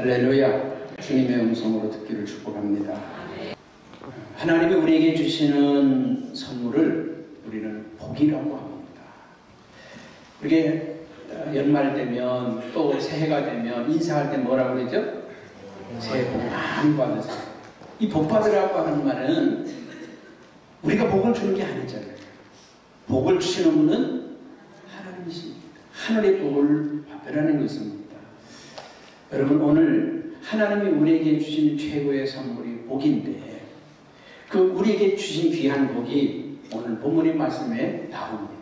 할렐루야. 주님의 음성으로 듣기를 축복합니다. 하나님이 우리에게 주시는 선물을 우리는 복이라고 합니다. 우리게 연말 되면 또 새해가 되면 인사할 때 뭐라고 그러죠? 새해 복 많이 받으세요. 이 복 받으라고 하는 말은 우리가 복을 주는 게 아니잖아요. 복을 주시는 분은 하나님이십니다. 하늘의 복을 받으라는 것입니다. 여러분, 오늘 하나님이 우리에게 주신 최고의 선물이 복인데 그 우리에게 주신 귀한 복이 오늘 본문의 말씀에 나옵니다.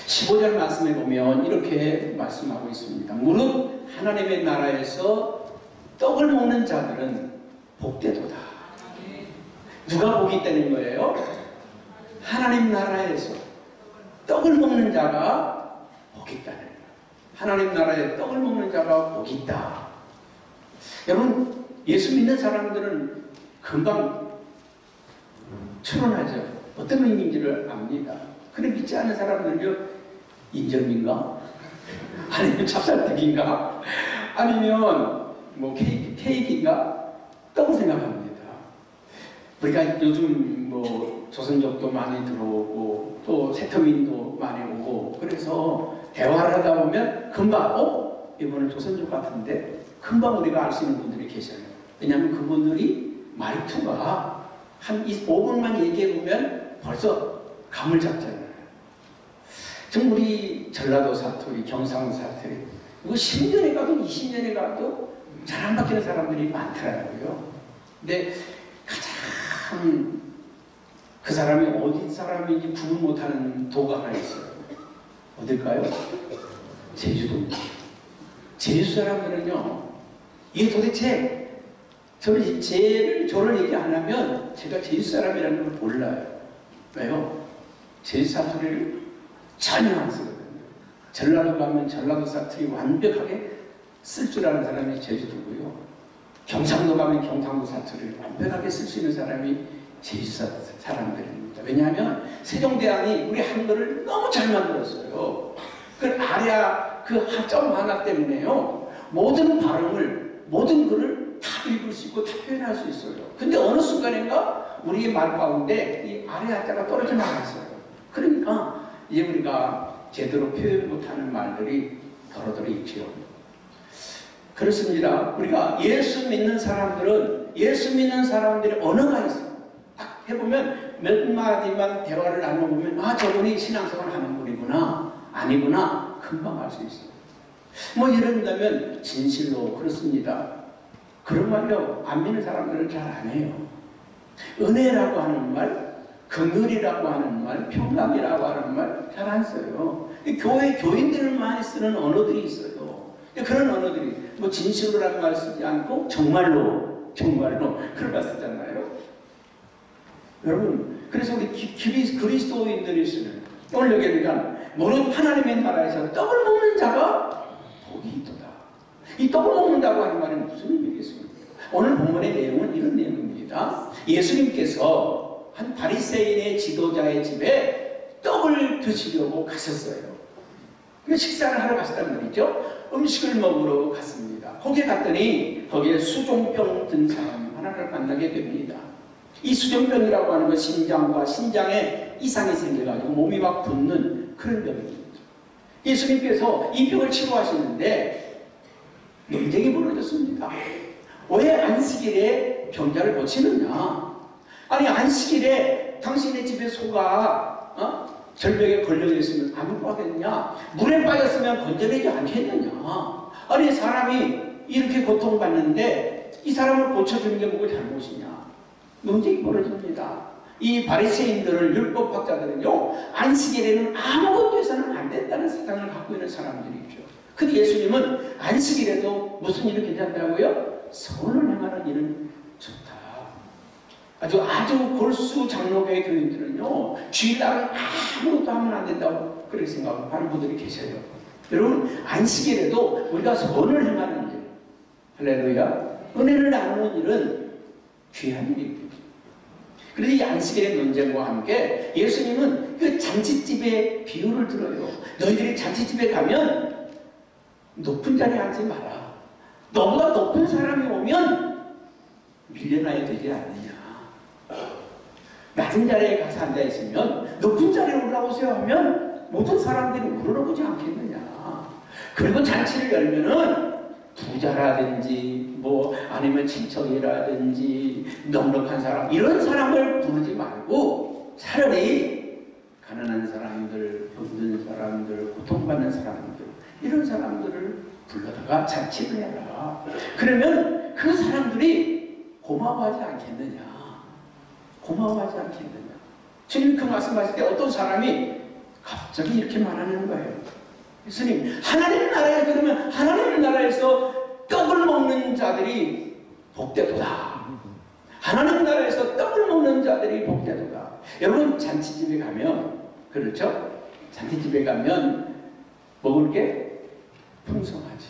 15절 말씀에 보면 이렇게 말씀하고 있습니다. 무릇 하나님의 나라에서 떡을 먹는 자들은 복되도다. 누가 복이 있다는 거예요? 하나님 나라에서 떡을 먹는 자가 복이 있다는 거예요. 하나님 나라에 떡을 먹는 자가 복이 있다. 여러분, 예수 믿는 사람들은 금방 추론하죠. 어떤 의미인지를 압니다. 근데 믿지 않는 사람들은요, 인절미인가? 아니면 찹쌀떡인가? 아니면 뭐 케이크인가? 떡을 생각합니다. 우리가 요즘 뭐 조선족도 많이 들어오고 또 세터민도 많이 오고 그래서 대화를 하다 보면 금방 이번엔 조선족 같은데 금방 우리가 알 수 있는 분들이 계셔요. 왜냐하면 그분들이 말투가 한 5분만 얘기해보면 벌써 감을 잡잖아요. 지금 우리 전라도 사투리, 경상도 사투리 이거 10년에 가도 20년에 가도 잘 안 바뀌는 사람들이 많더라고요. 근데 가장 그 사람이 어디 사람인지 구분 못하는 도가 하나 있어요. 어딜까요? 제주도입니다. 제주 사람들은요, 이게 도대체 저를 얘기 안 하면 제가 제주 사람이라는 걸 몰라요. 왜요? 제주 사투리를 전혀 안 쓰거든요. 전라도 가면 전라도 사투리 완벽하게 쓸 줄 아는 사람이 제주도고요. 경상도 가면 경상도 사투리를 완벽하게 쓸 수 있는 사람이 제주 사람들입니다. 왜냐하면 세종대왕이 우리 한글을 너무 잘 만들었어요. 그 아랴 그 하점 하나 때문에요. 모든 발음을, 모든 글을 다 읽을 수 있고 다 표현할 수 있어요. 근데 어느 순간인가 우리의 말 가운데 이 아랴 하자가 떨어져 나갔어요. 그러니까 이제 우리가 제대로 표현 못하는 말들이 더러더러 있지요. 그렇습니다. 우리가 예수 믿는 사람들은 예수 믿는 사람들의 언어가 있어요. 딱 해보면 몇 마디만 대화를 나눠보면 저분이 신앙생활을 하는 분이구나 아니구나 금방 알 수 있어요. 뭐 예를 들면 진실로 그렇습니다. 그런 말요 안 믿는 사람들은 잘 안 해요. 은혜라고 하는 말, 긍휼이라고 하는 말, 평강이라고 하는 말 잘 안 써요. 교회 교인들만 쓰는 언어들이 있어요. 그런 언어들이 뭐 진실로라는 말 쓰지 않고 정말로 그런 말 쓰잖아요. 여러분, 그래서 우리 그리스도인들이 쓰는 오늘 여기니까 무릇 하나님의 나라에서 떡을 먹는 자가 복이 있도다. 이 떡을 먹는다고 하는 말은 무슨 의미겠습니까? 오늘 본문의 내용은 이런 내용입니다. 예수님께서 한 바리새인의 지도자의 집에 떡을 드시려고 가셨어요. 식사를 하러 가셨단 말이죠. 음식을 먹으러 갔습니다. 거기에 갔더니 거기에 수종병 든 사람 하나를 만나게 됩니다. 이 수종병이라고 하는 건 심장과 신장에 이상이 생겨가지고 몸이 막 붓는 그런 병입니다. 예수님께서 이 병을 치료하시는데 논쟁이 벌어졌습니다. 왜 안식일에 병자를 고치느냐? 아니 안식일에 당신의 집에 소가 절벽에 걸려 있으면 안 구하겠느냐? 물에 빠졌으면 건져내지 않겠느냐? 아니 사람이 이렇게 고통받는데 이 사람을 고쳐주는 게 뭐가 잘못이냐? 논쟁이 벌어집니다. 이 바리새인들을 율법학자들은요 안식일에는 아무것도 해서는 안 된다는 사상을 갖고 있는 사람들이죠. 근데 예수님은 안식일에도 무슨 일이 괜찮다고요? 선을 행하는 일은 좋다. 아주 골수 장로교회 교인들은요 주일날은 아무것도 하면 안 된다고 그렇게 생각하는 분들이 계셔요. 여러분, 안식일에도 우리가 선을 행하는 일, 할렐루야, 은혜를 나누는 일은 귀한 일입니다. 그런데 이 안식일의 논쟁과 함께 예수님은 그 잔치집의 비유를 들어요. 너희들이 잔치집에 가면 높은 자리에 앉지 마라. 너보다 높은 사람이 오면 밀려나야 되지 않느냐. 낮은 자리에 가서 앉아있으면 높은 자리에 올라오세요 하면 모든 사람들이 우러러보지 않겠느냐. 그리고 잔치를 열면은 부자라든지 뭐 아니면 친척이라든지 넉넉한 사람 이런 사람을 부르지 말고 차라리 가난한 사람들, 힘든 사람들, 고통받는 사람들 이런 사람들을 불러다가 잔치를 해라. 그러면 그 사람들이 고마워하지 않겠느냐. 고마워하지 않겠느냐. 주님 그 말씀하실 때 어떤 사람이 갑자기 이렇게 말하는 거예요. 예수님, 하나님 나라에 그러면 하나님 나라에서 떡을 먹는 자들이 복되도다. 하나님 나라에서 떡을 먹는 자들이 복되도다. 여러분 잔치집에 가면 그렇죠? 잔치집에 가면 먹을 게 풍성하지.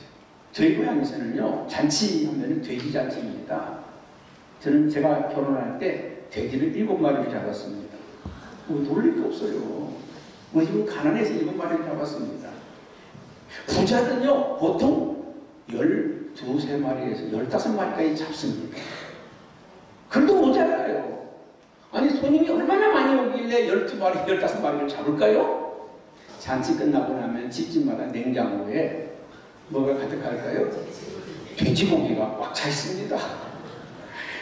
저희 고향에서는요 잔치하면 돼지 잔치입니다. 저는 제가 결혼할 때 돼지를 7마리를 잡았습니다. 놀릴 게 없어요. 우리 집은 가난해서 7마리를 잡았습니다. 부자는요 보통 12~13마리에서 15마리까지 잡습니다. 그래도 모자라요. 아니 손님이 얼마나 많이 오길래 12마리, 15마리를 잡을까요? 잔치 끝나고 나면 집집마다 냉장고에 뭐가 가득할까요? 돼지고기가 꽉 차 있습니다.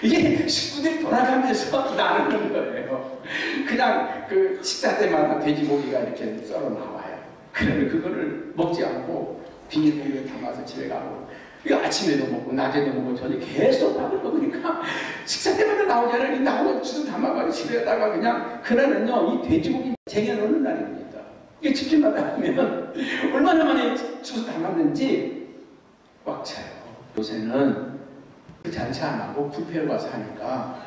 이게 식구들이 돌아가면서 나누는 거예요. 그냥 그 식사 때마다 돼지고기가 이렇게 썰어 나와요. 그러면 그거를 먹지 않고 비닐봉지에 담아서 집에 가고 아침에도 먹고 낮에도 먹고 저녁에 계속 밥을 먹으니까 식사 때마다 나오잖아요. 나오고 주스 담아가지고 집에다가 그냥 그날은요 이 돼지고기 쟁여놓는 날입니다. 이게 집집마다 하면 얼마나 많이 주스 담았는지 꽉 차요. 요새는 잔치 안 하고 뷔페로 가서 하니까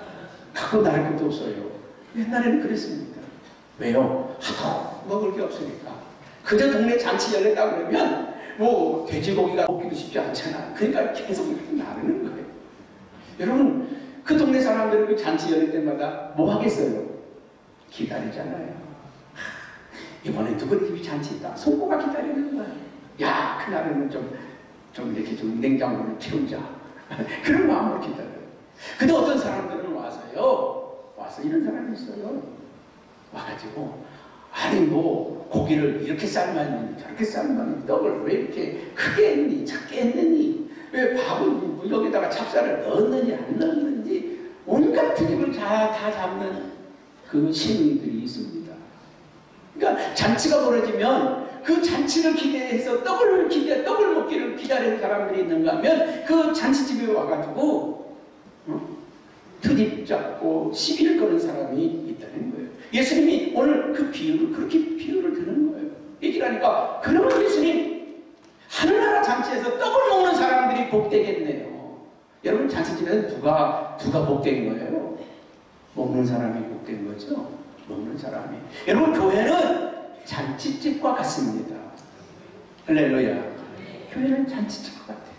갖고 나갈 것도 없어요. 옛날에는 그랬습니다. 왜요? 하도 먹을 게 없으니까. 그저 동네 잔치 열렸다 그러면 뭐 돼지고기가 먹기도 쉽지 않잖아. 그러니까 계속 나르는 거예요. 여러분 그 동네 사람들은 그 잔치 열릴 때마다 뭐 하겠어요? 기다리잖아요. 이번에 누구네 집이 잔치 있다. 손고가 기다리는 거예요. 야 그날에는 좀 이렇게 좀 냉장고를 채우자. 그런 마음으로 기다려요. 근데 어떤 사람들은 와서 이런 사람이 있어요. 와가지고 아니 뭐 고기를 이렇게 삶았니 저렇게 삶았니 떡을 왜 이렇게 크게 했니 작게 했느니 왜 밥을 뭐 여기다가 찹쌀을 넣었느니 안 넣었는지 온갖 트집을 다 잡는 그 신우이들이 있습니다. 그러니까 잔치가 벌어지면 그 잔치를 기대해서 떡을 먹기를 기다리는 사람들이 있는가 하면 그 잔치집에 와가지고 트집 잡고 시비를 거는 사람이 있다는 거예요. 예수님이 오늘 그 비유를 그렇게 비유를 드는 거예요. 얘기를 하니까 그러면 예수님 하늘나라 잔치에서 떡을 먹는 사람들이 복되겠네요. 여러분 잔치집에는 누가 복된 거예요? 먹는 사람이 복된 거죠. 먹는 사람이. 여러분 교회는 잔치집과 같습니다. 할렐루야. 교회는 잔치집과 같아요.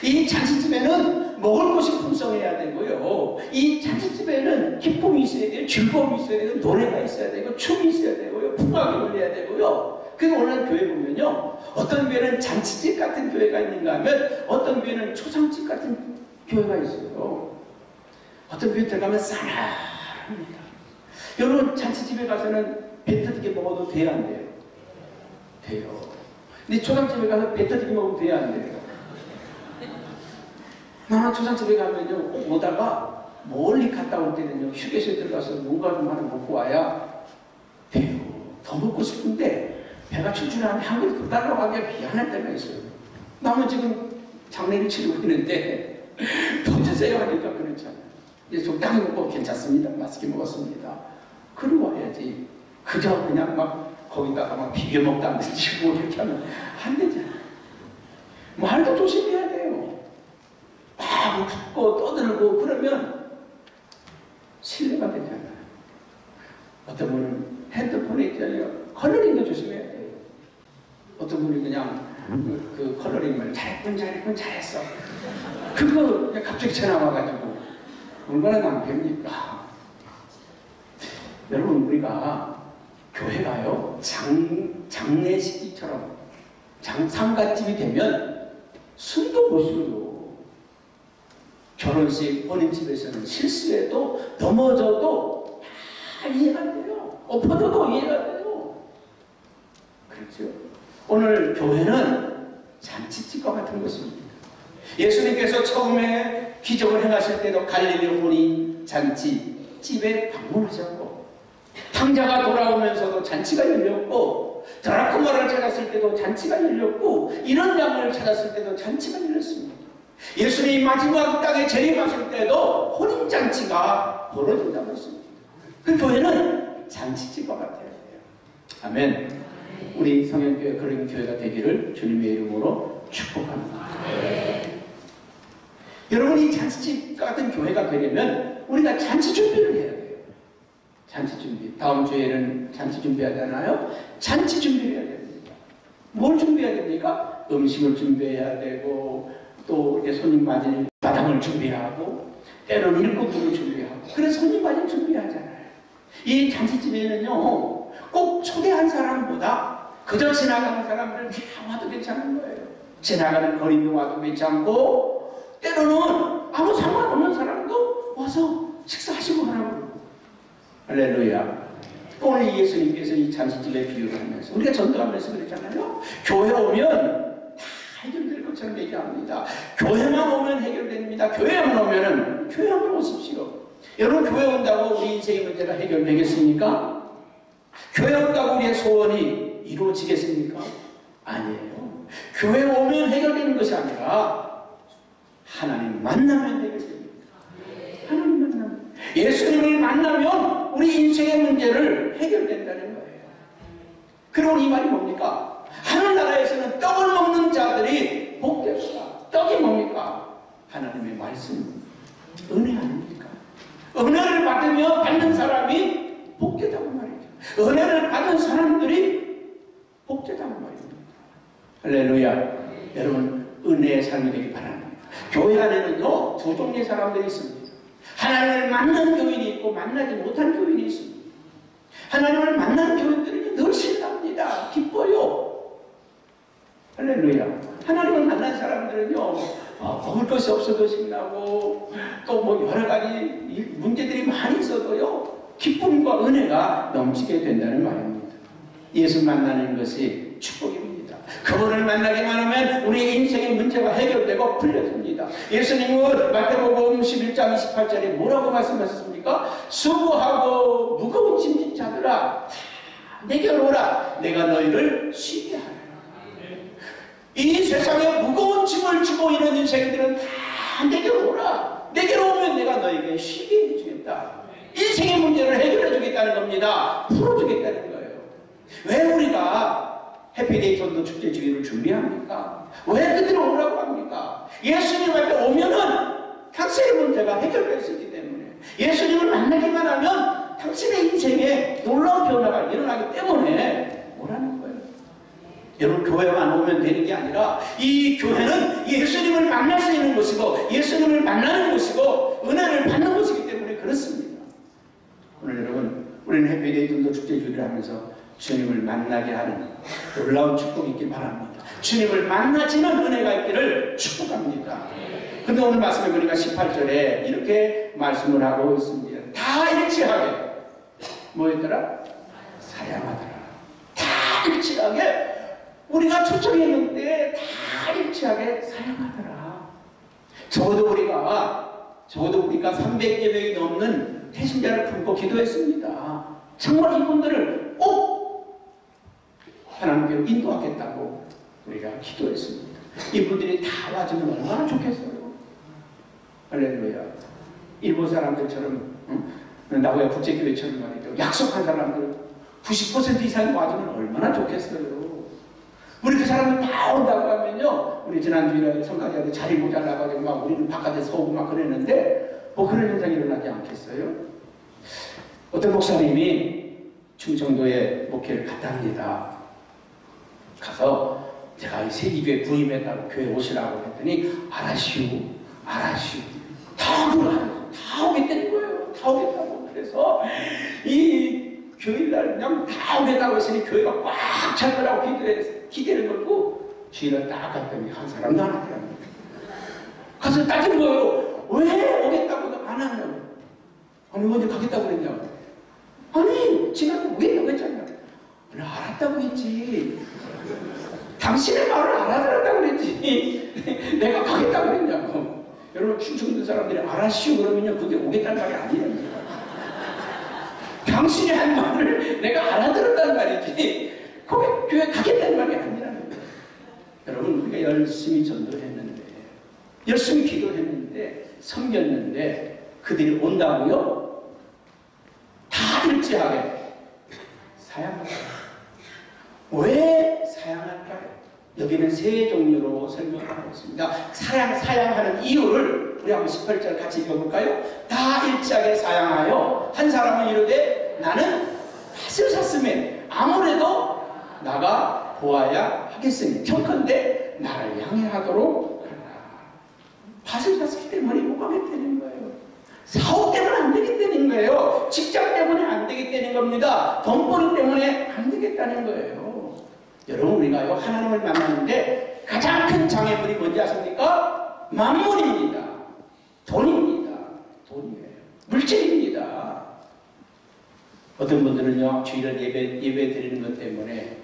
이 잔치집에는 먹을 것이 풍성해야 되고요. 이 잔치집에는 기쁨이 있어야 돼요. 즐거움이 있어야 되고 노래가 있어야 되고 춤이 있어야 되고요. 풍악이 울려야 되고요. 그래서 오늘 교회 보면요. 어떤 교회는 잔치집 같은 교회가 있는가 하면 어떤 교회는 초상집 같은 교회가 있어요. 어떤 교회 들어가면 싸늘합니다. 여러분 잔치집에 가서는 배 터지게 먹어도 돼야 안 돼요? 돼요. 근데 초상집에 가서 배 터지게 먹으면 돼야 안 돼요? 나는 초상집에 가면요 오다가 멀리 갔다 올 때는요 휴게소에 들어가서 뭔가 좀 하나 먹고 와야 돼요. 더 먹고 싶은데 배가 출출하면 한 그릇 더 달라고 하기가 미안할 때가 있어요. 나는 지금 장례를 치르고 있는데 더 주세요 하니까 그렇잖아요. 이제 적당히 먹고 괜찮습니다. 맛있게 먹었습니다. 그러고 와야지. 그저 그냥 막 거기다가 막 비벼 먹다든지 뭐 이렇게 하면 안 되잖아요. 말도 조심해야 돼요. 막 웃고 떠들고 그러면 신뢰가 되잖아요. 어떤 분은 핸드폰에 있잖아요. 컬러링도 조심해야 돼요. 어떤 분이 그냥 그 컬러링을 잘했어. 그거 그냥 갑자기 전화 와가지고 얼마나 낭패입니까? 여러분 우리가 교회가요 장례식집처럼 상갓집이 되면 숨도 못 쉬어요. 결혼식, 혼인집에서는 실수해도 넘어져도 다 이해가 돼요. 엎어져도 이해가 돼요. 그렇죠? 오늘 교회는 잔치집과 같은 것입니다. 예수님께서 처음에 기적을 행하실 때도 갈릴리 혼인 잔치 집에 방문하셨고, 탕자가 돌아오면서도 잔치가 열렸고, 드라크마를 찾았을 때도 잔치가 열렸고, 이런 양을 찾았을 때도 잔치가 열렸습니다. 예수님이 마지막 땅에 재림하실 때도 혼인잔치가 벌어진다고 했습니다. 그 교회는 잔치집과 같아요. 아멘. 우리 성현교회 그런 교회가 되기를 주님의 이름으로 축복합니다. 여러분이 잔치집 같은 교회가 되려면 우리가 잔치 준비를 해야 돼요. 잔치 준비. 다음 주에는 잔치 준비하잖아요. 잔치 준비를 해야 됩니다. 뭘 준비해야 됩니까? 음식을 준비해야 되고, 또 이렇게 손님 맞을 마당을 준비하고, 때로는 일꾼들을 준비하고, 그래서 손님 맞을 준비하잖아요. 이 잔치집에는요, 꼭 초대한 사람보다 그저 지나가는 사람들 다 와도 괜찮은 거예요. 지나가는 거리도 와도 괜찮고, 때로는 아무 상관없는 사람도 와서 식사하시고 하라고. 할렐루야. 오늘 예수님께서 이 잔치집에 비유를 하면서 우리가 전도하면서 그랬잖아요. 교회 오면 다 해결될 것처럼 얘기합니다. 교회만 오면 해결됩니다. 교회만 오면은 교회 한번 오십시오. 여러분, 교회 온다고 우리 인생의 문제가 해결되겠습니까? 교회 온다고 우리의 소원이 이루어지겠습니까? 아니에요. 교회 오면 해결되는 것이 아니라 하나님 만나면 해결됩니다. 하나님 만나면, 예수님을 만나면 우리 인생의 문제를 해결된다는 거예요. 그리고 이 말이 뭡니까? 하늘나라에서는 떡을 먹는 자들이 복되다. 떡이 뭡니까? 하나님의 말씀, 은혜 아닙니까? 은혜를 받으며 받는 사람이 복되다고 말이죠. 은혜를 받는 사람들이 복되다고 말입니다. 할렐루야. 여러분, 은혜의 삶이 되기 바랍니다. 교회 안에는요, 두 종류의 사람들이 있습니다. 하나님을 만난 교인이 있고 만나지 못한 교인이 있습니다. 하나님을 만난 교인들은 늘 신납니다. 기뻐요. 할렐루야. 하나님을 만난 사람들은요, 먹을 것이 없어도 신나고, 또 뭐 여러 가지 문제들이 많이 있어도요, 기쁨과 은혜가 넘치게 된다는 말입니다. 예수 만나는 것이 축복입니다. 그분을 만나기만 하면 우리의 인생의 문제가 해결되고 풀려집니다. 예수님은 마태복음 11장 28절에 뭐라고 말씀하셨습니까? 수고하고 무거운 짐진 자들아, 내게로 오라. 내가 너희를 쉬게 하리라. 이 세상에 무거운 짐을 지고 있는 인생들은 다 내게로 오라. 내게로 오면 내가 너에게 쉬게 해주겠다. 인생의 문제를 해결해 주겠다는 겁니다. 풀어주겠다는 거예요. 왜 우리가 해피데이 전도 축제 주기를 준비합니까? 왜 그들을 오라고 합니까? 예수님 앞에 오면은 당신의 문제가 해결될 수 있기 때문에, 예수님을 만나기만 하면 당신의 인생에 놀라운 변화가 일어나기 때문에 오라는 거예요. 여러분, 교회만 오면 되는 게 아니라 이 교회는 예수님을 만날 수 있는 곳이고 예수님을 만나는 곳이고 은혜를 받는 곳이기 때문에 그렇습니다. 오늘 여러분, 우리는 해피데이 전도 축제 주기를 하면서 주님을 만나게 하는 놀라운 축복이 있길 바랍니다. 주님을 만나지는 은혜가 있기를 축복합니다. 근데 오늘 말씀에 보니까 18절에 이렇게 말씀을 하고 있습니다. 다 일치하게 뭐였더라? 사랑하더라. 다 일치하게, 우리가 초청했는데 다 일치하게 사랑하더라. 적어도 우리가 300여 명이 넘는 태신자를 품고 기도했습니다. 정말 이분들을 꼭 하나님께로 인도하겠다고 우리가 기도했습니다. 이분들이 다 와주면 얼마나 좋겠어요. 할렐루야. 일본 사람들처럼, 나고야 국제교회처럼 말이죠. 약속한 사람들 90% 이상이 와주면 얼마나 좋겠어요. 우리 그 사람들 다 온다고 하면요, 우리 지난주에 성가대한테 자리 모자라가지고 막 우리는 바깥에 서고 막 그랬는데, 뭐 그런 현상이 일어나지 않겠어요? 어떤 목사님이 충청도에 목회를 갔다 합니다. 가서 제가 이 세기교회 부임했다고 교회 오시라고 했더니 알았슈 다 오겠다는 거예요. 다 오겠다고. 그래서 이 교일날 그냥 다 오겠다고 했으니 교회가 꽉 찰 거라고 기대를 걸고 주일날 딱 갔더니 한 사람도 안 왔더랍니다. 가서 따진 거예요. 왜 오겠다고도 안 하냐고. 아니, 어디 가겠다고 그랬냐고. 아니, 지난번에 오겠다고 했잖아요. 아니, 알았다고 했지. 당신의 말을 알아들었다고 그랬지. 내가 가겠다고 그랬냐고. 여러분, 충청도 사람들이 알았슈 그러면요, 그게 오겠다는 말이 아니랍니다. 당신이 한 말을 내가 알아들었다는 말이지, 그게 교회 가겠다는 말이 아니라는 거예요. 여러분, 우리가 열심히 전도했는데, 열심히 기도했는데, 섬겼는데, 그들이 온다고요? 다 일제하게 사양할까요? 왜 사양할까요? 여기는 세 종류로 설명하고 있습니다. 사양하는 이유를 우리 한번 18절 같이 읽어볼까요? 다 일제하게 사양하여 한 사람은 이르되 나는 밭을 샀음에 아무래도 나가 보아야 하겠으니 청컨대 나를 향해하도록 하라. 밭을 샀기 때문에 못 가겠다는 거예요. 사업 때문에 안 되겠다는 거예요. 직장 때문에 안 되겠다는 겁니다. 돈벌이 때문에 안 되겠다는 거예요. 여러분, 우리가요, 하나님을 만나는데 가장 큰 장애물이 뭔지 아십니까? 만물입니다. 돈입니다. 돈이에요. 물질입니다. 어떤 분들은요, 주일날 예배 드리는 것 때문에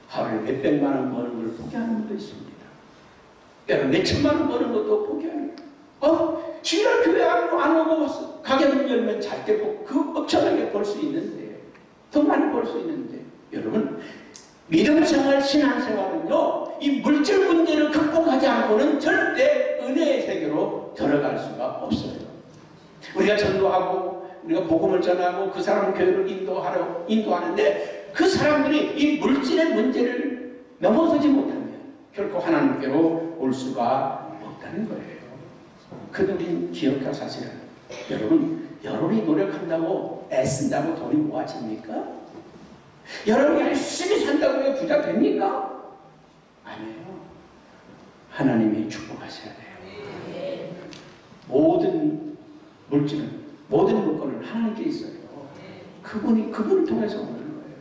하루에 몇백만 원 버는 걸 포기하는 분도 있습니다. 때로 몇천만 원 버는 것도 포기하는 거예요. 주일날 교회 안 오고 가게문 열면 잘 때 그 엄청나게 벌 수 있는데, 더 많이 벌 수 있는데, 여러분, 믿음생활, 신앙생활은요, 이 물질 문제를 극복하지 않고는 절대 은혜의 세계로 들어갈 수가 없어요. 우리가 전도하고, 우리가 복음을 전하고, 그 사람 교회를 인도하는데, 그 사람들이 이 물질의 문제를 넘어서지 못하면 결코 하나님께로 올 수가 없다는 거예요. 그건 우린 기억할 사실은, 여러분이 노력한다고 애쓴다고 돈이 모아집니까? 여러분이 열심히 산다고 해서 부자 됩니까? 아니에요. 하나님이 축복하셔야 돼요. 모든 물질은, 모든 물건은 하나님께 있어요. 그분을 통해서 오는 거예요.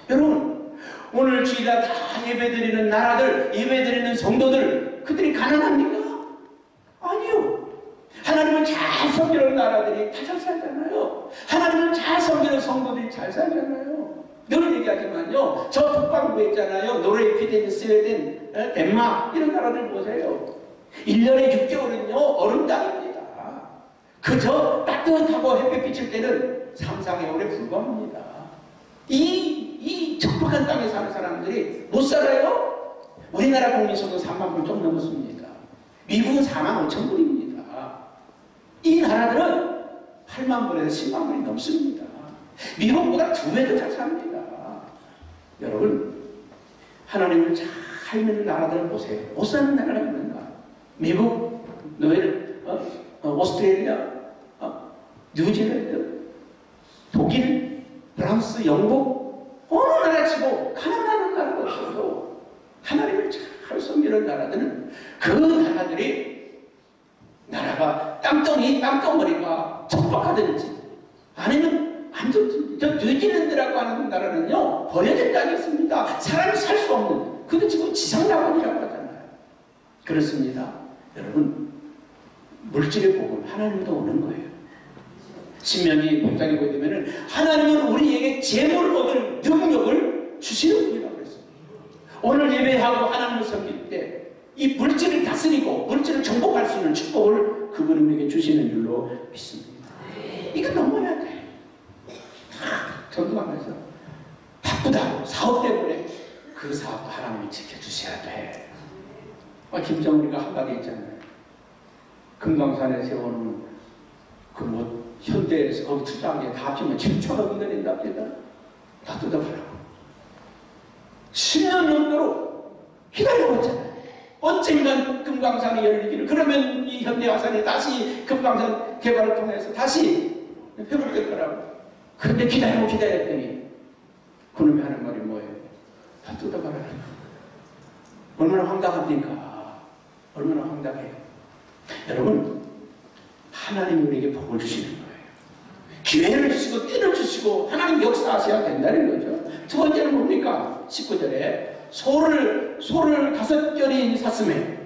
여러분, 오늘 주일날 다 예배드리는 나라들, 예배드리는 성도들, 그들이 가난합니까? 아니요. 하나님을 잘 섬기는 나라들이 다 잘 살잖아요. 하나님을 잘 섬기는 성도들이 잘 살잖아요. 늘 얘기하지만요, 저 북방부에 있잖아요. 노르웨이, 피덴, 스웨덴, 덴마크 이런 나라들 보세요. 1년에 6개월은요 얼음 땅입니다. 그저 따뜻하고 햇빛 비칠 때는 3, 4개월에 불과합니다. 이 척박한 땅에 사는 사람들이 못 살아요? 우리나라 국민소득 3만 불 좀 넘었습니다. 미국은 4만 5천 불입니다. 이 나라들은 8만 불에서 10만 불이 넘습니다. 미국보다 2배 더 잘 삽니다. 여러분, 하나님을 잘 믿는 나라들을 보세요. 못 사는 나라가 있는가? 미국, 노엘, 오스트레일리아, 뉴질랜드, 독일, 프랑스, 영국, 어느 나라 치고 가난한 나라가 없어도 하나님을 잘 섬기는 나라들은 그 나라가 땅덩어리가 척박하든지 아니면 안 좋지. 저 뉴질랜드라고 하는 나라는요, 버려진 땅이 있습니다. 사람이 살 수 없는. 그게 지금 지상낙원이라고 하잖아요. 그렇습니다. 여러분, 물질의 복음, 하나님도 오는 거예요. 신명기 100장에 보게 되면은 하나님은 우리에게 재물을 얻을 능력을 주시는 분이라고 그랬습니다. 오늘 예배하고 하나님을 섬길 때 이 물질을 다스리고 물질을 정복할 수 있는 축복을 그분이 우리에게 주시는 줄로 믿습니다. 이거 넘어야 돼. 전도하면서 바쁘다고 사업 때문에 그 사업도 하나님이 지켜주셔야 돼. 김정은이가 한마디 있잖아요. 금강산에 세우는 현대에서 거기 투자한 게 다 합치면 7천억이 된답니다. 다 뜯어보라고. 10년 넘도록 기다려봤잖아요. 언젠간 금강산이 열리기를. 그러면 이 현대화산이 다시 금강산 개발을 통해서 다시 회복될 거라고. 그런데 기다렸더니 그놈이 하는 말이 뭐예요? 다 뜯어봐라. 얼마나 황당합니까? 얼마나 황당해요. 여러분, 하나님이 우리에게 복을 주시는 거예요. 기회를 주시고 때를 주시고 하나님 역사하셔야 된다는 거죠. 두 번째는 뭡니까? 19절에 소를 5견이 샀음에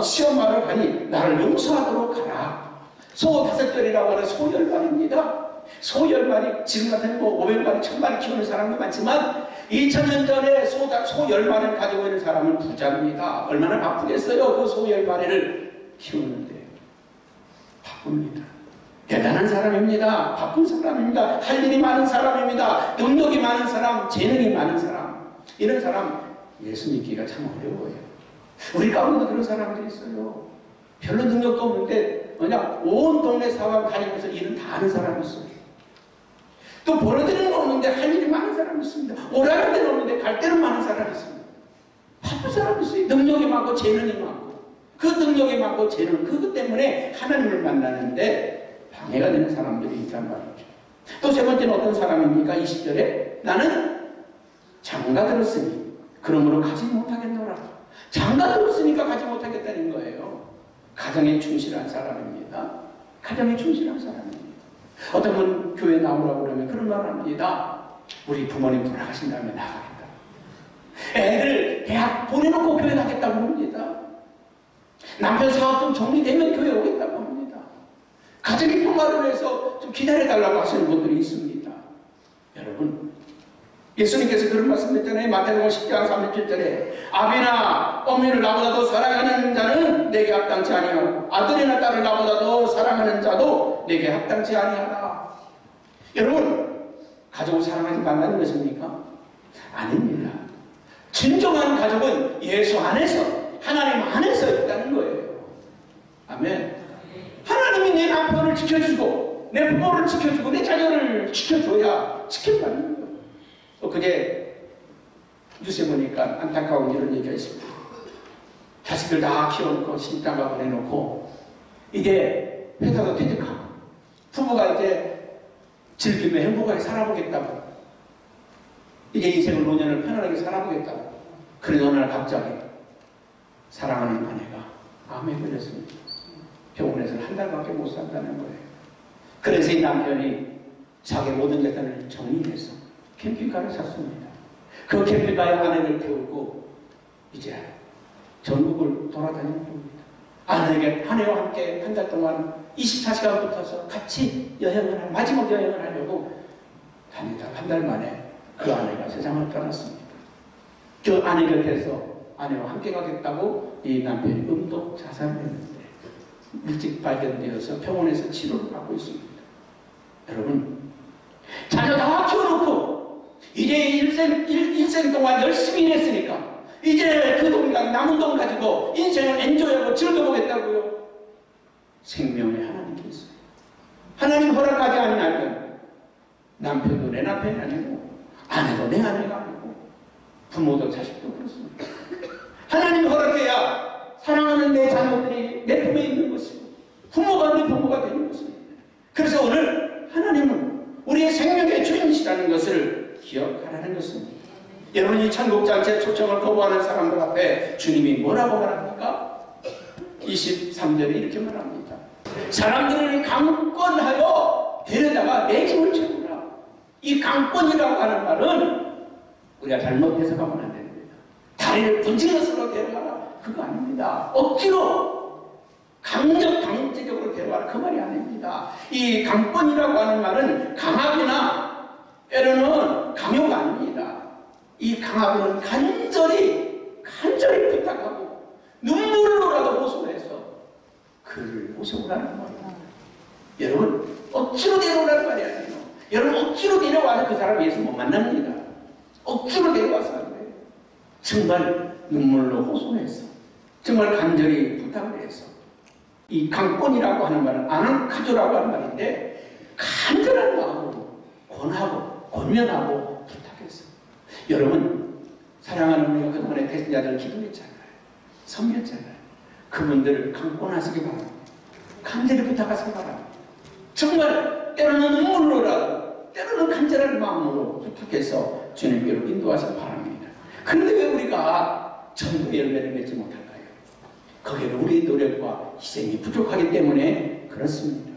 시험하러 가니 나를 용서하도록 하라. 소 5절이라고 하는 소 10마리입니다. 소 10마리, 지금 같은 500마리, 1000마리 키우는 사람도 많지만 2000년 전에 소 10마리를 가지고 있는 사람은 부자입니다. 얼마나 바쁘겠어요. 그 소 10마리를 키우는데. 바쁩니다. 대단한 사람입니다. 바쁜 사람입니다. 할 일이 많은 사람입니다. 능력이 많은 사람, 재능이 많은 사람. 이런 사람 예수 믿기가 참 어려워요. 우리 가운데 그런 사람들이 있어요. 별로 능력도 없는데 그냥 온 동네 사람 다니면서 일은 다 하는 사람이 있어요. 또 벌어들이는 건 없는데 할 일이 많은 사람이 있습니다. 오라는 데는 없는데 갈 데는 많은 사람이 있습니다. 바쁜 사람이 있어요. 능력이 많고 재능이 많고 그 능력이 많고 재능 그것 때문에 하나님을 만나는데 방해가 되는 사람들이 있단 말이죠. 또 세 번째는 어떤 사람입니까? 20절에 나는 장가 들었으니 그러므로 가지 못하겠노라. 장가 들었으니까 가지 못하겠다는 거예요. 가정에 충실한 사람입니다. 가정에 충실한 사람입니다. 어떤 분 교회 나오라고 그러면 그런 말을 합니다. 우리 부모님 돌아가신 다음에 나가겠다. 애들 대학 보내놓고 교회 가겠다고 합니다. 남편 사업 좀 정리되면 교회 오겠다고 합니다. 가정의 평화를 위해서 좀 기다려달라고 하시는 분들이 있습니다. 여러분, 예수님께서 그런 말씀했잖아요. 마태복음 10장 37절에 아비나 어머니를 나보다 더 사랑하는 자는 내게 합당치 아니하고 아들이나 딸을 나보다 더 사랑하는 자도 내게 합당치 아니하다. 여러분, 가족을 사랑하지 말라는 것입니까? 아닙니다. 진정한 가족은 예수 안에서 하나님 안에서 있다는 거예요. 아멘. 하나님이 내 남편을 지켜주고 내 부모를 지켜주고 내 자녀를 지켜줘야 지킨다는 거예요. 그게 뉴스에 보니까 안타까운 이런 얘기가 있습니다. 자식들 다 키워놓고 신장가 보내놓고 이제 회사도 퇴직하고 부부가 이제 즐기며 행복하게 살아보겠다고 이제 인생을 노년을 편안하게 살아보겠다고 그런 어느 날 갑자기 사랑하는 아내가 암에 걸렸습니다. 병원에서 한 달밖에 못 산다는 거예요. 그래서 이 남편이 자기 모든 재산을 정리해서 캠핑카를 샀습니다. 그 캠핑카에 아내를 태우고 이제 전국을 돌아다니는 겁니다. 아내와 함께 한 달 동안 24시간 붙어서 같이 마지막 여행을 하려고 다니다 한 달 만에 그 아내가 세상을 떠났습니다. 그 아내 곁에서 아내와 함께 가겠다고 이 남편이 음독 자살을 했는데 일찍 발견되어서 병원에서 치료를 받고 있습니다. 여러분, 자녀 다 키워놓고 이제 일생 동안 열심히 일했으니까 이제 그 돈, 남은 돈 가지고 인생을 엔조이하고 즐겨보겠다고요. 생명의 하나님께 있어요. 하나님 허락하지 않으면 남편도 내 남편이 아니고 아내도 내 아내가 아니고 부모도 자식도 그렇습니다. 하나님 허락해야 사랑하는 내 자녀들이 내 품에 있는 것이고 부모가 내 부모가 되는 것입니다. 그래서 오늘 하나님은 우리의 생명의 주인이시라는 것을 기억하라는 것입니다. 여러분이 천국잔치의 초청을 거부하는 사람들 앞에 주님이 뭐라고 말합니까? 23절에 이렇게 말합니다. 사람들을 강권하여 데려다가 내 집을 채우라. 이 강권이라고 하는 말은 우리가 잘못 해석하면 안 됩니다. 다리를 분질러서 데려가라. 그거 아닙니다. 억지로 강제적으로 데려가라. 그 말이 아닙니다. 이 강권이라고 하는 말은 강압이나 때로는 강요가 아닙니다. 이 강압은 간절히 부탁하고 눈물로라도 호소해서 그를 모셔오라는 말입니다. 여러분, 억지로 데려오라는 말이 아니에요. 여러분, 억지로 데려와서 그 사람 예수 못 만납니다. 억지로 데려와서 하는 거예요. 정말 눈물로 호소해서 정말 간절히 부탁을 해서 이 강권이라고 하는 말은 아난카조라고 하는 말인데 간절한 마음으로 권하고 권면하고 부탁했어요. 여러분, 사랑하는 우리가 그동안에 대신자들 기도했잖아요. 섬겼잖아요. 그분들을 강권하시기 바랍니다. 간절히 부탁하시기 바랍니다. 정말 때로는 눈물로라도 때로는 간절한 마음으로 부탁해서 주님께로 인도하시기 바랍니다. 그런데 왜 우리가 전도의 열매를 맺지 못할까요? 거기에는 우리의 노력과 희생이 부족하기 때문에 그렇습니다.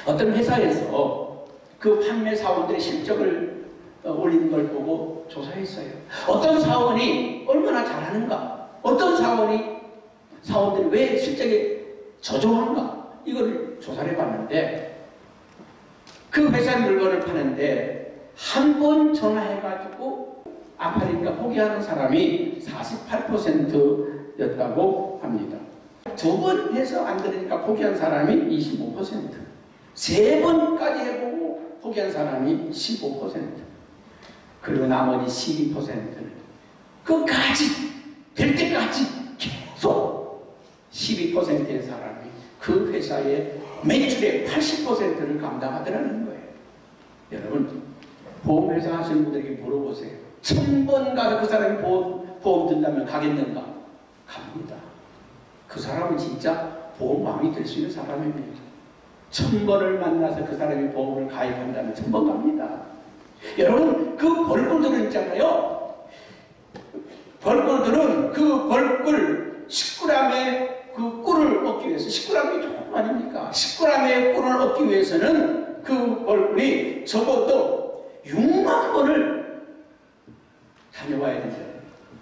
어떤 회사에서 그 판매 사원들의 실적을 올리는 걸 보고 조사했어요. 어떤 사원이 얼마나 잘하는가 어떤 사원들이 왜 실적이 저조한가? 이걸 조사를 해봤는데 그 회사 물건을 파는데 한 번 전화해가지고 아파트니까 포기하는 사람이 48%였다고 합니다. 두 번 해서 안 되니까 포기한 사람이 25%, 세 번까지 해보고 포기한 사람이 15%, 그리고 나머지 12%는 끝까지 될 때까지 계속 12%의 사람이 그 회사의 매출의 80%를 감당하더라는 거예요. 여러분, 보험회사 하시는 분들에게 물어보세요. 1000번 가서 그 사람이 보험 든다면 가겠는가? 갑니다. 그 사람은 진짜 보험왕이 될 수 있는 사람입니다. 1000번을 만나서 그 사람이 보험을 가입한다면 1000번 갑니다. 여러분, 그 벌꿀들은 있잖아요. 벌꿀들은 그 벌꿀 10g의 그 꿀을 얻기 위해서, 10g이 조금 아닙니까? 10g의 꿀을 얻기 위해서는 그 벌꿀이 적어도 6만 번을 다녀와야 된다.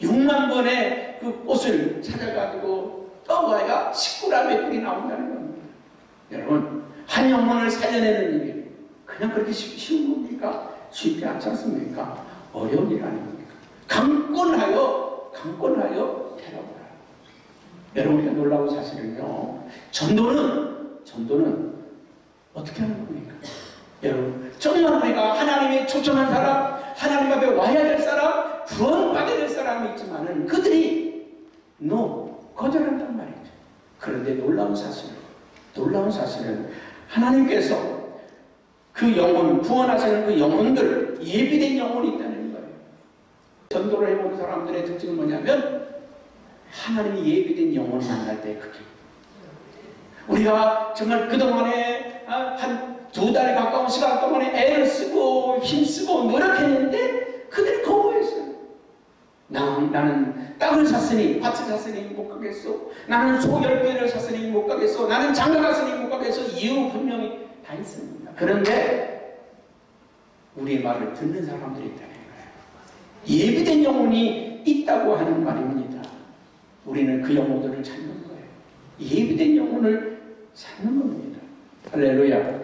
6만 번의 그 꽃을 찾아가지고 떠와야 10g의 꿀이 나온다는 겁니다. 여러분, 한 영혼을 살려내는 일이 그냥 그렇게 쉬운 겁니까? 쉽지 않지 않습니까? 어려운 일 아닙니까? 강권하여 태어나라. 여러분, 우리가 놀라운 사실은요, 전도는 어떻게 하는 겁니까? 여러분, 정말 우리가 하나님의 초청한 사람, 하나님 앞에 와야 될 사람, 구원받아야 될 사람이 있지만은 그들이 거절한단 말이죠. 그런데 놀라운 사실은 하나님께서 그 영혼, 구원하시는 그 영혼들, 예비된 영혼이 있다는 거예요. 전도를 해보는 사람들의 특징은 뭐냐면 하나님이 예비된 영혼을 만날 때 그게 우리가 정말 그동안에 한 2달에 가까운 시간 동안에 애를 쓰고 힘쓰고 노력했는데 그들이 거부했어요. 나는 땅을 샀으니, 밭을 샀으니 못 가겠어. 나는 소 10개를 샀으니 못 가겠어. 나는 장가 갔으니 못 가겠어. 이유 분명히 다 있습니다. 그런데 우리의 말을 듣는 사람들이 있다는 거예요. 예비된 영혼이 있다고 하는 말입니다. 우리는 그 영혼들을 찾는 거예요. 예비된 영혼을 찾는 겁니다. 할렐루야.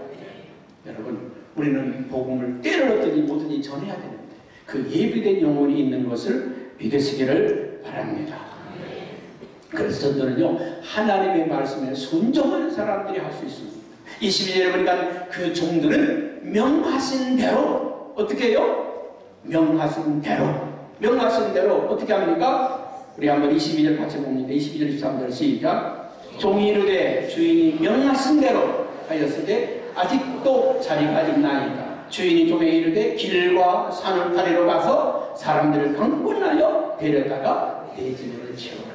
여러분, 우리는 복음을 때를 얻든지 뭐든지 전해야 되는데 그 예비된 영혼이 있는 것을 믿으시기를 바랍니다. 그래서 전도는요, 하나님의 말씀에 순종하는 사람들이 할 수 있습니다. 22절에 보니까 그 종들은 명하신 대로 어떻게 해요? 명하신 대로 어떻게 합니까? 우리 한번 22절 같이 봅니다. 22절 23절 시작. 종이 이르되 주인이 명하신 대로 하였으되 아직도 자리가 있나이다. 주인이 종에게 이르되 길과 산을 가리러 가서 사람들을 강권하여 데려다가 내 집을 채워라.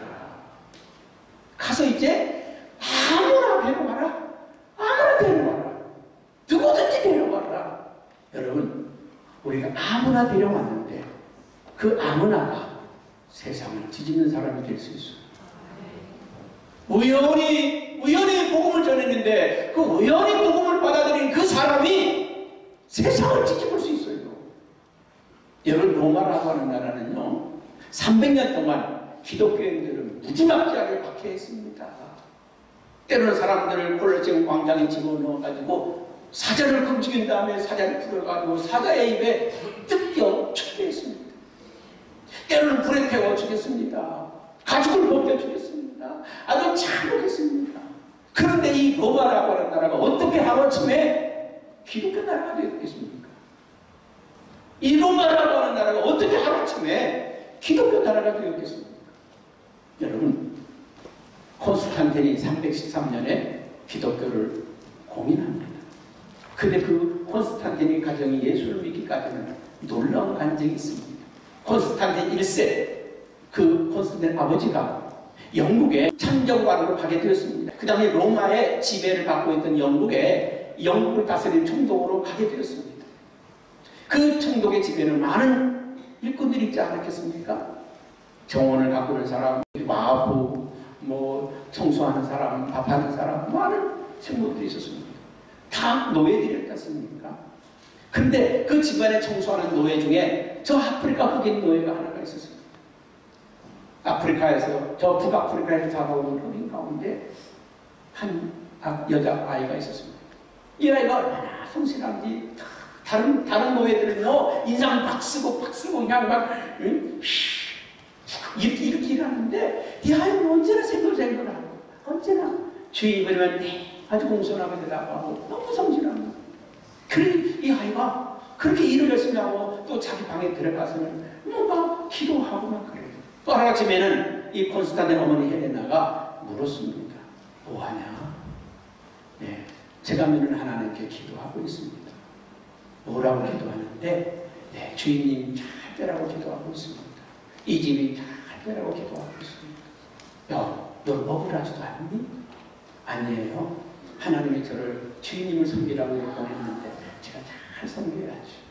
가서 이제 아무나 데려가라. 누구든지 데려가라. 여러분, 우리가 아무나 데려왔는데 그 아무나가 세상을 뒤집는 사람이 될 수 있어요. 우연히 복음을 전했는데 그 우연히 복음을 받아들인 그 사람이 세상을 뒤집을 수 있어요. 여러분, 로마라고 하는 나라는요, 300년 동안 기독교인들을 무지막지하게 박해했습니다. 때로는 사람들을 콜로세움 광장에 집어넣어가지고 사자를 금죽인 다음에 사자를 풀어가지고 사자의 입에 뜯겨 죽였습니다. 때로는 불에 태워 죽였습니다. 가죽을 벗겨 죽였습니다. 아주 참혹했습니다. 그런데 이 로마라고 하는 나라가 어떻게 하루아침에 기독교 나라가 되었겠습니까? 이 로마라고 하는 나라가 어떻게 하루아침에 기독교 나라가 되었겠습니까? 여러분, 콘스탄틴이 313년에 기독교를 공인합니다. 근데 그 콘스탄틴의 가정이 예수를 믿기까지는 놀라운 간증이 있습니다. 콘스탄틴 1세, 그 콘스탄틴 아버지가 영국에 참정관으로 가게 되었습니다. 그 다음에 로마의 지배를 받고 있던 영국을 다스리는 총독으로 가게 되었습니다. 그 총독의 지배는 많은 일꾼들이 있지 않았겠습니까? 정원을 가꾸는 사람, 마부, 청소하는 사람, 밥하는 사람, 많은 친구들이 있었습니다. 다 노예들이었지 않습니까? 근데 그 집안에 청소하는 노예 중에 저 아프리카 흑인 노예가 하나가 있었습니다. 아프리카에서, 저 북아프리카에서 잡아오는 흑인 가운데 한 여자 아이가 있었습니다. 이 아이가 얼마나 성실한지, 다른 노예들은요, 인상 막 쓰고 그냥 막, 이렇게 일하는데, 이 아이는 언제나 생글생글하고, 언제나 주인이 그러면 아주 공손하게 대답하고, 너무 성실하고. 그래, 이 아이가 그렇게 일을 열심히 하고, 또 자기 방에 들어가서는 막 기도하고 막 그래요. 또 하루아침에는 이 콘스탄틴 어머니 헬레나가 물었습니다. 뭐하냐? 네, 제가 믿는 하나님께 기도하고 있습니다. 뭐라고 기도하는데, 네, 주인님 잘 되라고 기도하고 있습니다. 이 집이 잘 되라고 기도하고 있습니다. 야, 너 먹으라지도 않니? 아니에요. 하나님이 저를 주인님을 섬기라고 보냈는데 제가 잘 섬겨야지.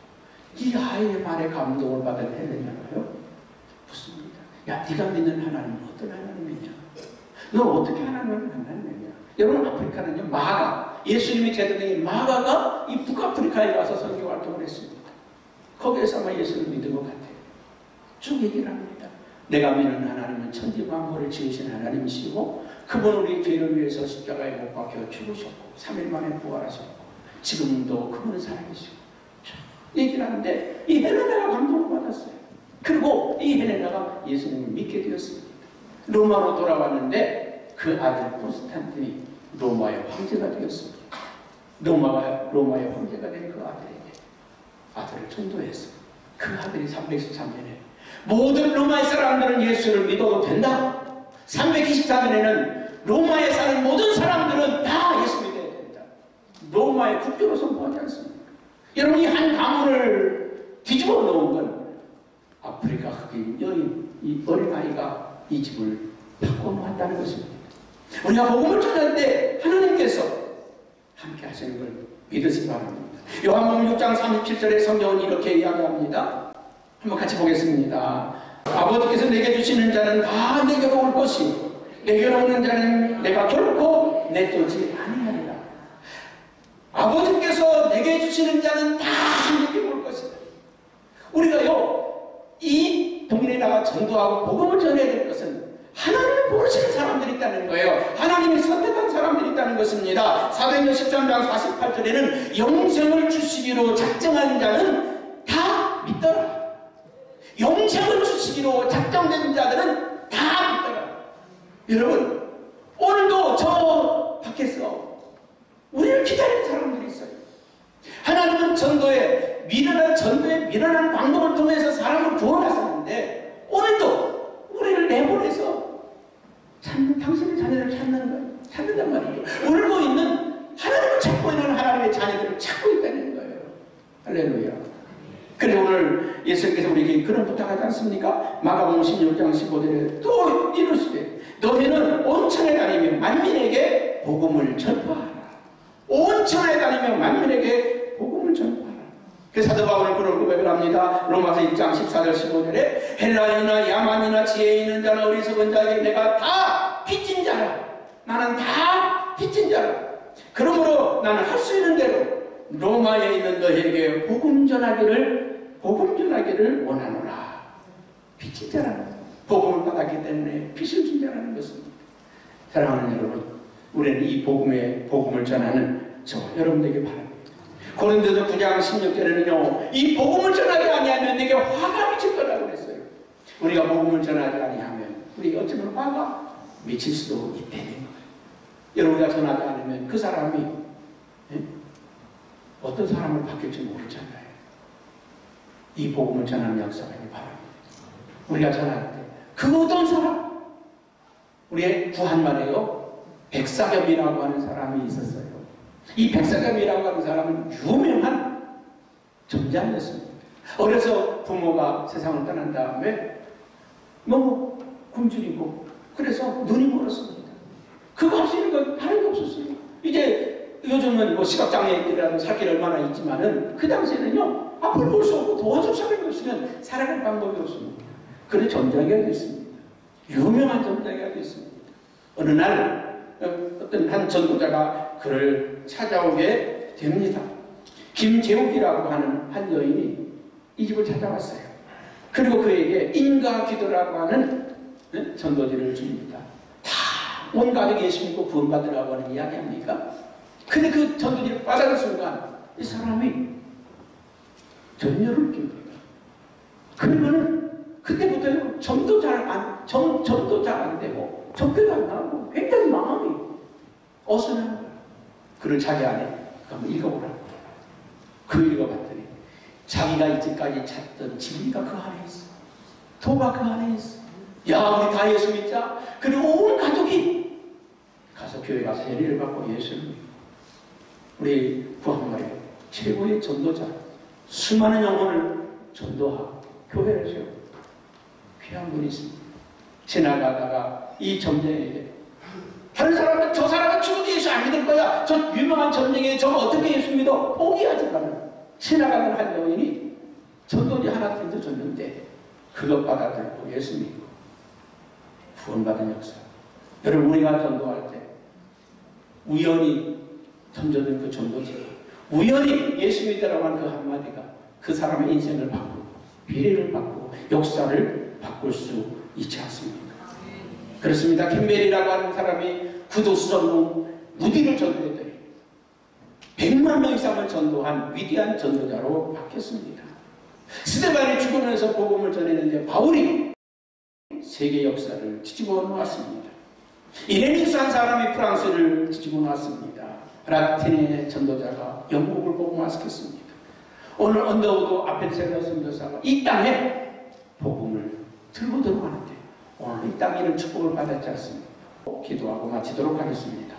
이 아이의 말에 감동을 받은 헬레나가요, 묻습니다. 야, 네가 믿는 하나님은 어떤 하나님이냐? 너 어떻게 하나님을 만났느냐? 여러분, 아프리카는요, 마가, 예수님이 제자된 마가가 이 북아프리카에 가서 선교 활동을 했습니다. 거기에서 아마 예수를 믿은 것 같아요. 쭉 얘기를 합니다. 내가 믿는 하나님은 천지 만물을 지으신 하나님이시고, 그분 우리 죄를 위해서 십자가에 못 박혀 죽으셨고 3일 만에 부활하셨고 지금도 그분은 살아계시고, 얘기를 하는데 이 헬레나가 감동을 받았어요. 그리고 이 헬레나가 예수님을 믿게 되었습니다. 로마로 돌아왔는데 그 아들 콘스탄틴이 로마의 황제가 되었습니다. 로마의 황제가 된 그 아들에게 아들을 전도해서 그 아들이 323년에 모든 로마의 사람들은 예수를 믿어도 된다. 324년에는 로마에 사는 모든 사람들은 다 예수 믿어야 된다. 로마의 국교로 선포하지 않습니까? 여러분, 이 한 가문을 뒤집어 놓은 건 아프리카 흑인 여인, 이 어린아이가 이 집을 바꿔놓았다는 것입니다. 우리가 복음을 전할 때 하나님께서 함께 하시는 걸 믿으시기 바랍니다. 요한복음 6장 37절에 성경은 이렇게 이야기합니다. 한번 같이 보겠습니다. 아버지께서 내게 주시는 자는 다 내게로 올 것이요 내게로 오는 자는 내가 결코 내쫓지 아니하리라. 아버지께서 내게 주시는 자는 다 내게 올 것이다. 우리가요, 이 동네에 나가 전도하고 복음을 전해야 될 것은 하나님을 모르시는 사람들이 있다는 거예요. 하나님이 선택한 사람들이 있다는 것입니다. 사도행전 13장 48절에는 영생을 주시기로 작정한 자는 다 믿더라. 영생을 주시기로 작정된 자들은 다 믿더라. 여러분, 오늘도 저 밖에서 우리를 기다리는 사람들이 있어요. 하나님은 전도에 미련한 방법을 통해서 사람을 구원하셨는데 오늘도 우리를 내보내서 당신의 자녀를 찾는단 말이에요. 울고 있는, 하나님을 찾고 있는 하나님의 자녀들을 찾고 있다는 거예요. 할렐루야. 그래, 오늘 예수님께서 우리에게 그런 부탁하지 않습니까? 마가복음 16장 15절에 또 이르시되 너희는 온 천에 다니며 만민에게 복음을 전파하라. 온 천에 다니며 만민에게 복음을 전파하라. 그 사도 바울은 그런 고백을 합니다. 로마서 1장 14절 15절에 헬라인이나 야만이나 지혜 있는 자나 어리석은 자에게 내가 다 빚진 자라. 나는 다 빚진 자라. 그러므로 나는 할 수 있는 대로 로마에 있는 너희에게 복음 전하기를 원하노라. 빚진 자라는 거예요. 복음을 받았기 때문에 빚을 진 자라는 것입니다. 사랑하는 여러분, 우리는 이 복음을 전하는 저 여러분에게 바랍니다. 고린도서 9장 16절에는요, 이 복음을 전하지 아니하면 내게 화가 미칠 거라고 그랬어요. 우리가 복음을 전하지 아니하면 우리 어쩌면 화가 미칠 수도 있다는 거예요. 여러분과 전하지 않으면 그 사람이 어떤 사람을 바뀔지 모르잖아요. 이 복음을 전하는 역사가 있기 바랍니다. 우리가 전할 때 그 어떤 사람, 우리의 구한말에요, 백사겸이라고 하는 사람이 있었어요. 이 백사겸이라고 하는 사람은 유명한 점장이었습니다. 어려서 부모가 세상을 떠난 다음에 너무 굶주리고 그래서 눈이 멀었습니다. 그거 할 수 있는 건 다른 게 없었어요. 이제 요즘은 뭐 시각장애인이라도 살 길이 얼마나 있지만은 그 당시에는요, 앞을 볼 수 없고 도와줄 사람이 없으면 살아갈 방법이 없습니다. 그래 점장이가 됐습니다. 유명한 점장이가 됐습니다. 어느 날 어떤 한 전도자가 그를 찾아오게 됩니다. 김재욱이라고 하는 한 여인이 이 집을 찾아왔어요. 그리고 그에게 인가기도라고 하는 네? 전도지를 줍니다. 다 온 가족이 예수 믿고 구원받으라고 하는 이야기 아닙니까? 근데 그 전도지를 받아들 순간 이 사람이 전열을 낍니다. 그러면은 그때부터 점도 잘 안 되고 접교도 안 나오고 굉장히 마음이 어수선한 거예요. 그를 자기 안에 한번 읽어보라고. 그 읽어봤더니 자기가 이제까지 찾던 진리가 그 안에 있어. 도가 그 안에 있어. 야, 우리 다 예수 믿자. 그리고 온 가족이 가서 교회 가서 세례를 받고 예수를 믿고 우리 구한말의 최고의 전도자, 수많은 영혼을 전도하고 교회를 세우고 귀한 분이 있습니다. 지나가다가 이 점쟁이에게 다른 사람은 저 사람은 죽어도 예수 안 믿을 거야. 저 유명한 점쟁이 저거 어떻게 예수 믿어? 포기하지 말라. 지나가는 한 여인이 전도지 하나 던져줬는데 그것 받아들고 예수 믿고 구원받은 역사. 여러분, 우리가 전도할 때 우연히 던져준 그 전도지, 우연히 예수 믿으라고 한 그 한마디가 그 사람의 인생을 바꾸고 미래를 바꾸고 역사를 바꿀 수 있지 않습니까? 그렇습니다. 캠벨이라고 하는 사람이 구도수전농 무디를 전도했더니 100만 명 이상을 전도한 위대한 전도자로 바뀌었습니다. 스데반이 죽으면서 복음을 전했는데 바울이 세계 역사를 뒤집어 놓았습니다. 이레닉스 한 사람이 프랑스를 뒤집어 놨습니다. 라틴의 전도자가 영국을 복음화시켰습니다. 오늘 언더우드 아펜셀러 선교사가 이 땅에 복음을 들고 들어가는데 오늘 이 땅에 이런 축복을 받았지 않습니까? 기도하고 마치도록 하겠습니다.